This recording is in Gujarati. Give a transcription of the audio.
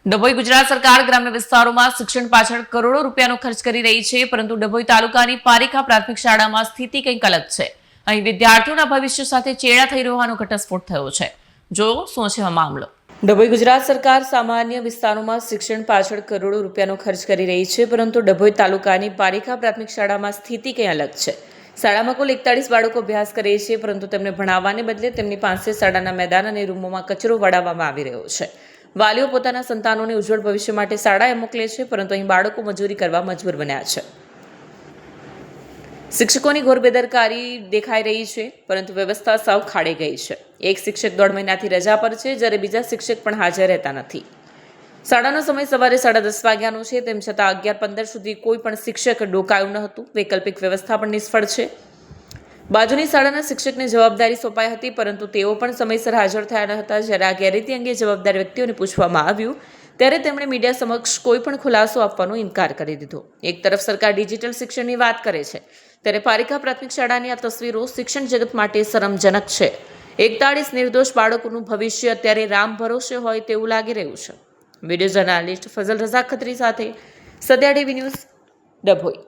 ડભોઈ ગુજરાત સરકાર ગ્રામ્ય વિસ્તારોમાં શિક્ષણ પાછળ કરોડો રૂપિયાનો ખર્ચ કરી રહી છે, પરંતુ ડભોઈ તાલુકાની પારીખા પ્રાથમિક શાળામાં સ્થિતિ કંઈક અલગ છે. અહીં વિદ્યાર્થીઓના ભવિષ્ય સાથે ચેડા થઈ રહેવાનો ઘટસ્ફોટ થયો છે. જો શું છે આ મામલો? ડભોઈ ગુજરાત સરકાર સામાન્ય વિસ્તારોમાં શિક્ષણ પાછળ કરોડો રૂપિયાનો ખર્ચ કરી રહી છે, પરંતુ ડભોઈ તાલુકાની પારીખા પ્રાથમિક શાળામાં સ્થિતિ કંઈ અલગ છે. શાળામાં કુલ 41 બાળકો અભ્યાસ કરે છે, પરંતુ તેમને ભણાવવાને બદલે તેમની પાસે શાળાના મેદાન અને રૂમોમાં કચરો વળાવવામાં આવી રહ્યો છે. વાલીઓ પોતાના સંતાનોને ઉજ્જવળ ભવિષ્ય માટે શાળાએ મોકલે છે, પરંતુ અહીં બાળકો મજૂરી કરવા મજબૂર બન્યા છે. શિક્ષકોની ઘોર બેદરકારી દેખાઈ રહી છે, પરંતુ વ્યવસ્થા સાવ ખાડે ગઈ છે. એક શિક્ષક 1.5 મહિનાથી રજા પર છે, જ્યારે બીજા શિક્ષક પણ હાજર રહેતા નથી. શાળાનો સમય સવારે 10:30 વાગ્યાનો છે, તેમ છતાં 11:15 સુધી કોઈ પણ શિક્ષક ડોકાયું ન હતું. વૈકલ્પિક વ્યવસ્થા પણ નિષ્ફળ છે. બાજુની શાળાના શિક્ષકને જવાબદારી સોંપાઈ હતી, પરંતુ તેઓ પણ સમયસર હાજર થયા ન હતા. જ્યારે આ ગેરરીતિ અંગે જવાબદાર વ્યક્તિઓને પૂછવામાં આવ્યું, ત્યારે તેમણે મીડિયા સમક્ષ કોઈ પણ ખુલાસો આપવાનો ઇનકાર કરી દીધો. એક તરફ સરકાર ડિજિટલ શિક્ષણની વાત કરે છે, ત્યારે પારીખા પ્રાથમિક શાળાની આ તસવીરો શિક્ષણ જગત માટે શરમજનક છે. 41 નિર્દોષ બાળકોનું ભવિષ્ય અત્યારે રામ ભરોસે હોય તેવું લાગી રહ્યું છે. વિડીયો જર્નાલિસ્ટ ફઝલ રઝા ખત્રી સાથે સત્યા ટીવી ન્યૂઝ, ડભોઈ.